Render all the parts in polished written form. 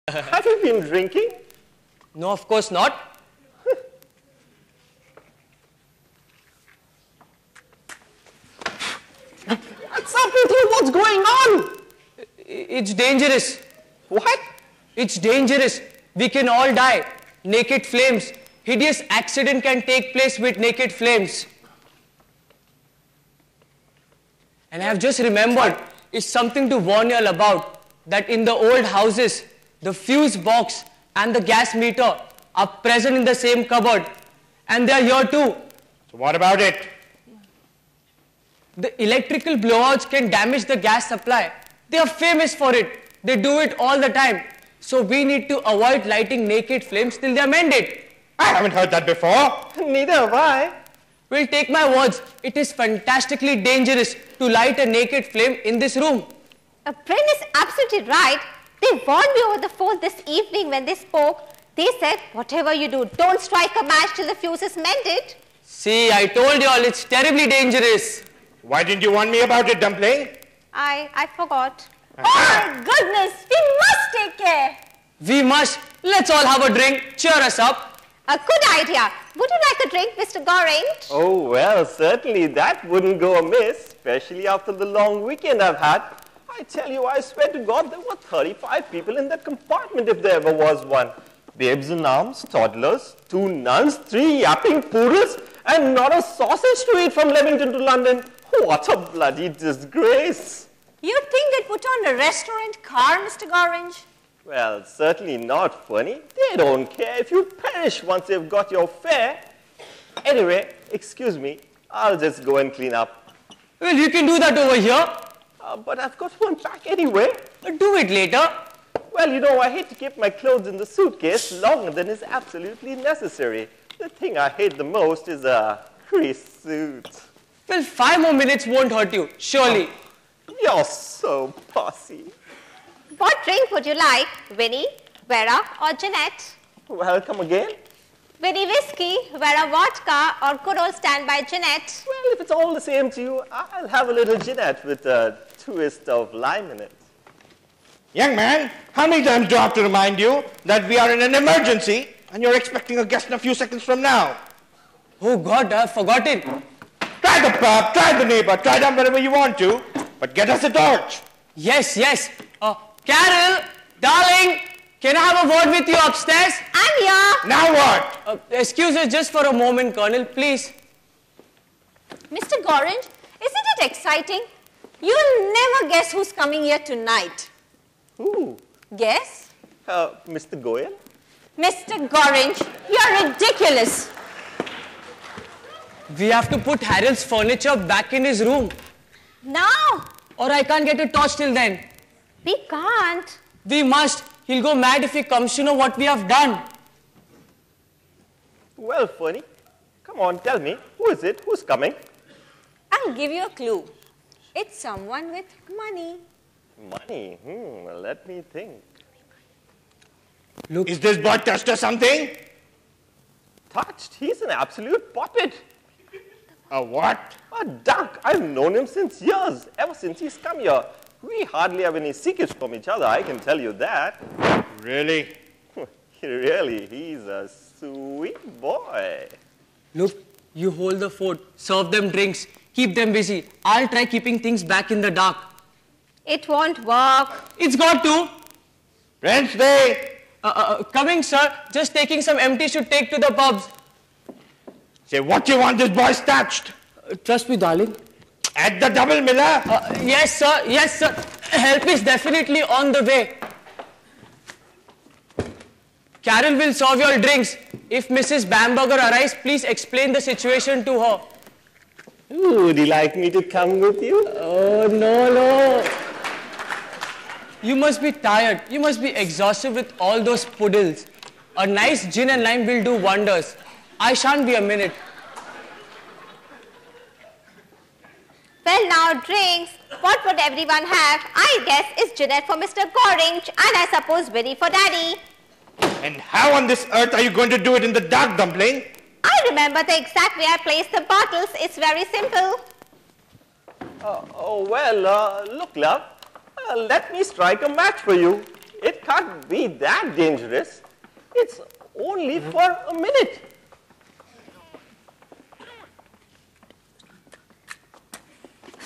Have you been drinking? No, of course not. What's up with you? What's going on? It's dangerous. What? It's dangerous. We can all die. Naked flames. Hideous accident can take place with naked flames. And I have just remembered, it's something to warn you all about, that in the old houses, the fuse box and the gas meter are present in the same cupboard. And they are here too. So what about it? The electrical blowouts can damage the gas supply. They are famous for it. They do it all the time. So we need to avoid lighting naked flames till they are mended. I haven't heard that before. Neither have I. Well, take my words. It is fantastically dangerous to light a naked flame in this room. Bryn is absolutely right. They warned me over the phone this evening when they spoke. They said, whatever you do, don't strike a match till the fuse is mended. See, I told you all, it's terribly dangerous. Why didn't you warn me about it, Dumpling? I forgot. Oh my goodness, we must take care. We must. Let's all have a drink. Cheer us up. A good idea. Would you like a drink, Mr. Goring? Oh, well, certainly that wouldn't go amiss, especially after the long weekend I've had. I tell you, I swear to God, there were 35 people in that compartment if there ever was one. Babes in arms, toddlers, 2 nuns, 3 yapping poodles, and not a sausage to eat from Leamington to London. What a bloody disgrace. You think they'd put on a restaurant car, Mr. Gorange? Well, certainly not, Fernie. They don't care if you perish once they've got your fare. Anyway, excuse me, I'll just go and clean up. Well, you can do that over here. But I've got one back anyway. Do it later. Well, you know, I hate to keep my clothes in the suitcase longer than is absolutely necessary. The thing I hate the most is a creased suit. Well, 5 more minutes won't hurt you, surely. You're so bossy. What drink would you like, Winnie, Vera, or Jeanette? Well, come again? Winnie whiskey, Vera vodka, or good old standby Jeanette? Well, if it's all the same to you, I'll have a little Jeanette with a twist of lime in it. Young man, how many times do I have to remind you that we are in an emergency and you're expecting a guest in a few seconds from now? Oh God, I've forgotten. Try the pub, try the neighbor, try them wherever you want to, but get us a torch. Yes, yes. Carol, darling, can I have a word with you upstairs? I'm here. Now what? Excuse us just for a moment, Colonel, please. Mr. Gorange, isn't it exciting? You'll never guess who's coming here tonight. Who? Guess? Mr. Goyal? Mr. Gorange, you're ridiculous. We have to put Harold's furniture back in his room. Now? Or I can't get a torch till then. We can't. We must. He'll go mad if he comes to know what we have done. Well, Fernie, come on, tell me, who is it? Who's coming? I'll give you a clue. It's someone with money. Money? Well, let me think. Look. Is this boy touched or something? Touched? He's an absolute puppet. A what? A duck. I've known him since years, ever since he's come here. We hardly have any secrets from each other, I can tell you that. Really? Really, he's a sweet boy. Look, you hold the fort, serve them drinks, keep them busy. I'll try keeping things back in the dark. It won't work. It's got to. Wednesday! Coming, sir. Just taking some empty should take to the pubs. Say, what you want this boy touched? Trust me, darling. At the double, Miller? Yes, sir. Yes, sir. Help is definitely on the way. Carol will serve your drinks. If Mrs. Bamberger arrives, please explain the situation to her. Ooh, would you like me to come with you? Oh, no. You must be tired. You must be exhausted with all those puddles. A nice gin and lime will do wonders. I shan't be a minute. Well, now drinks. What would everyone have? I guess it's Jeanette for Mr. Gorange, and I suppose Winnie for Daddy. And how on this earth are you going to do it in the dark, Dumpling? I remember the exact way I placed the bottles. It's very simple. Look, love, let me strike a match for you. it can't be that dangerous. It's only for a minute.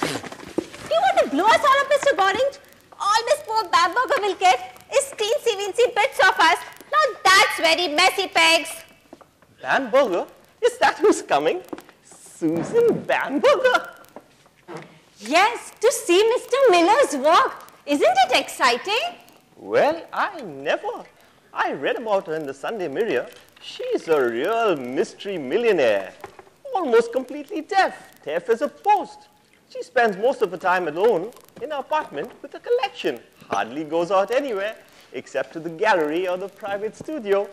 Do you want to blow us all up, Mr. Goring? All this poor Bamburger will get is teensy-weensy bits of us. Now that's very messy, Pegs. Bamburger? Is that who's coming? Susan Bamburger? Yes, to see Mr. Miller's work. Isn't it exciting? Well, I read about her in the Sunday Mirror. She's a real mystery millionaire. Almost completely deaf as a post. She spends most of her time alone in her apartment with a collection. Hardly goes out anywhere, except to the gallery or the private studio.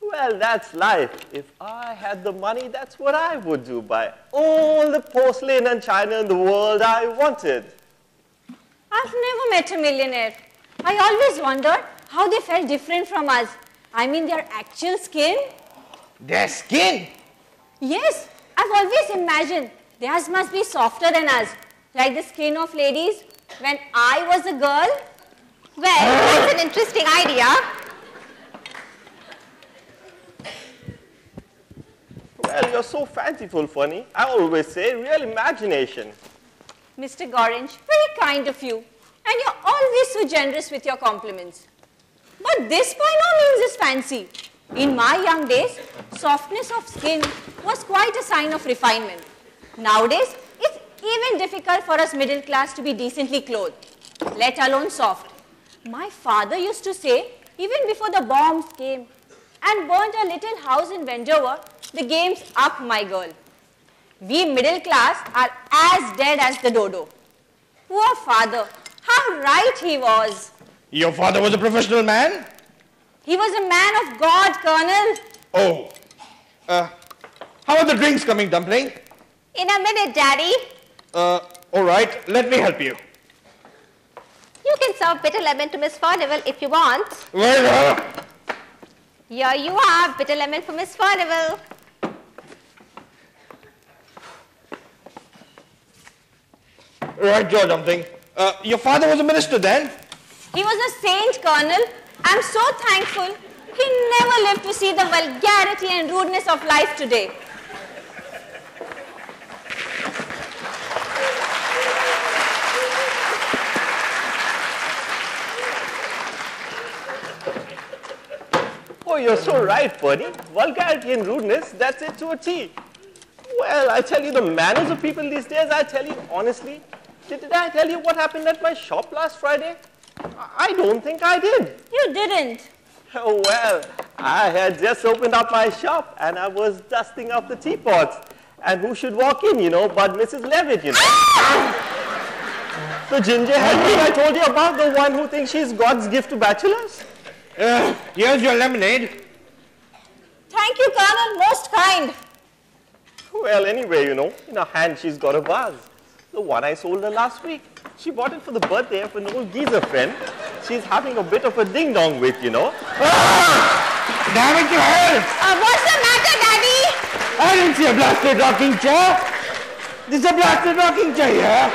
Well, that's life. If I had the money, that's what I would do. Buy all the porcelain and china in the world I wanted. I've never met a millionaire. I always wondered how they felt different from us. I mean, their actual skin. Their skin? Yes, I've always imagined theirs must be softer than us, like the skin of ladies when I was a girl. Well, that's an interesting idea. Well, you're so fanciful, Funny. I always say real imagination. Mr. Goring, very kind of you. And you're always so generous with your compliments. But this by no means is fancy. In my young days, softness of skin was quite a sign of refinement. Nowadays, it's even difficult for us middle class to be decently clothed, let alone soft. My father used to say, even before the bombs came and burnt a little house in Vancouver, the game's up, my girl. We middle class are as dead as the dodo. Poor father, how right he was. Your father was a professional man? He was a man of God, Colonel. Oh. How are the drinks coming, Dumpling? In a minute, Daddy. All right, let me help you. You can serve bitter lemon to Miss Furnival if you want. Well, Here you are, bitter lemon for Miss Furnival. right, Joe Dumpling. Your father was a minister then? He was a saint, Colonel. I'm so thankful he never lived to see the vulgarity and rudeness of life today. Oh, you're so right, Purdy. Vulgarity and rudeness, that's it to a T. Well, I tell you, the manners of people these days, I tell you, honestly, did I tell you what happened at my shop last Friday? I don't think I did. You didn't. Oh, well, I had just opened up my shop and I was dusting off the teapots. And who should walk in, you know, but Mrs. Levitt, you know. The ginger-haired thing I told you about, the one who thinks she's God's gift to bachelors. Here's your lemonade. Thank you, Colonel. Most kind. Well, anyway, you know, in her hand she's got a vase. The one I sold her last week. She bought it for the birthday of an old geezer friend. She's having a bit of a ding-dong with, you know. Damn it to hell! What's the matter, Daddy? I didn't see a blasted rocking chair. There's a blasted rocking chair here.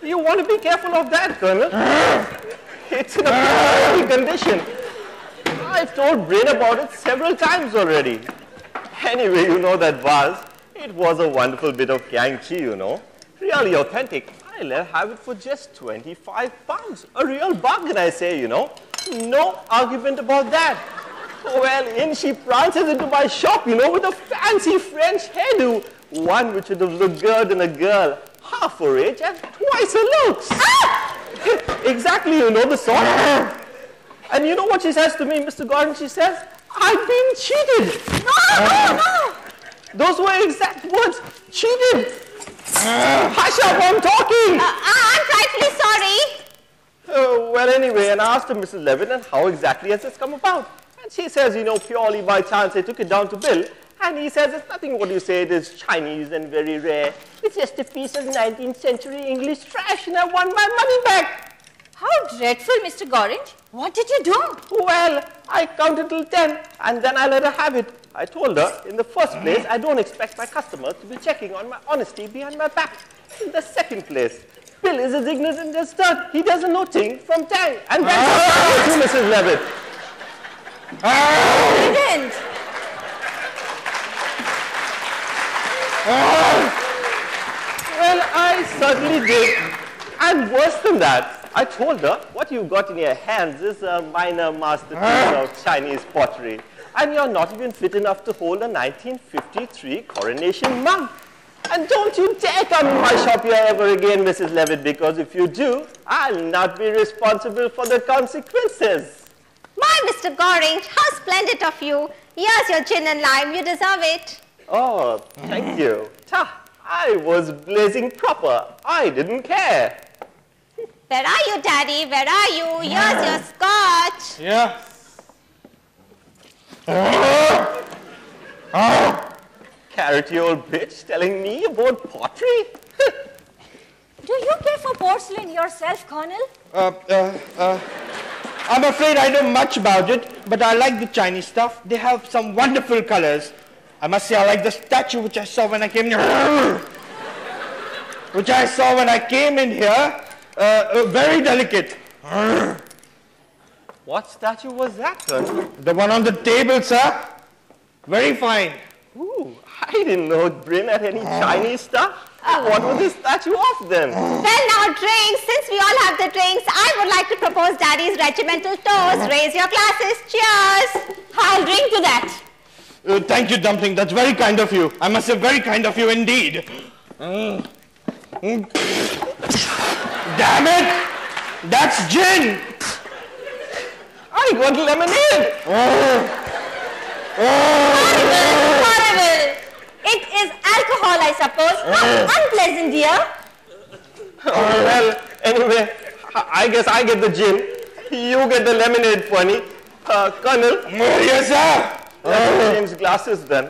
You want to be careful of that, Colonel. It's in a pretty condition. I've told Brain about it several times already. Anyway, you know that vase. It was a wonderful bit of Kyangchi, you know. Really authentic. I let her have it for just 25 pounds. A real bargain, I say, you know. No argument about that. Well, in she prances into my shop, you know, with a fancy French hairdo. One which would have looked good in a girl half her age and twice her looks. Exactly, you know, the sort. And you know what she says to me, Mr. Gordon? She says, I've been cheated. No. Those were exact words. Cheated. Hush up, I'm talking. I'm frightfully sorry. Well, anyway, and I asked her, Mrs. Levin, and how exactly has this come about? And she says, you know, purely by chance I took it down to Bill. And he says, it's nothing what you say, it is Chinese and very rare. It's just a piece of 19th century English trash and I want my money back. How dreadful, Mr. Goring. What did you do? Well, I counted till 10 and then I let her have it. I told her, in the first place, I don't expect my customers to be checking on my honesty behind my back. In the second place, Bill is as ignorant as dirt. He doesn't know ting from tang. And that's to Mrs. Levitt. He didn't. Well, I certainly did. And worse than that, I told her what you got in your hands is a minor masterpiece of Chinese pottery. And you're not even fit enough to hold a 1953 coronation mug. And don't you dare come in my shop here ever again, Mrs. Levitt, because if you do, I'll not be responsible for the consequences. My Mr. Goring, how splendid of you. Here's your gin and lime. You deserve it. Oh, thank you. I was blazing proper. I didn't care. Where are you, Daddy? Where are you? Here's your scotch. Yeah. Carroty old bitch telling me about pottery? Do you care for porcelain yourself, Colonel? I'm afraid I don't know much about it, but I like the Chinese stuff. They have some wonderful colors. I must say I like the statue which I saw when I came here. Very delicate. What statue was that, Colonel? The one on the table, sir. Very fine. Ooh, I didn't know Bryn had any Chinese stuff. What was this statue of then? Well, now drinks. Since we all have the drinks, I would like to propose Daddy's regimental toast. Raise your glasses. Cheers. I'll drink to that. Thank you, Dumpling. That's very kind of you. I must say, very kind of you indeed. Damn it! That's gin! I got lemonade! Horrible. It is alcohol, I suppose. How unpleasant, dear. Well, anyway, I guess I get the gin. You get the lemonade, Funny. Colonel? Yes, sir. Let's change glasses then.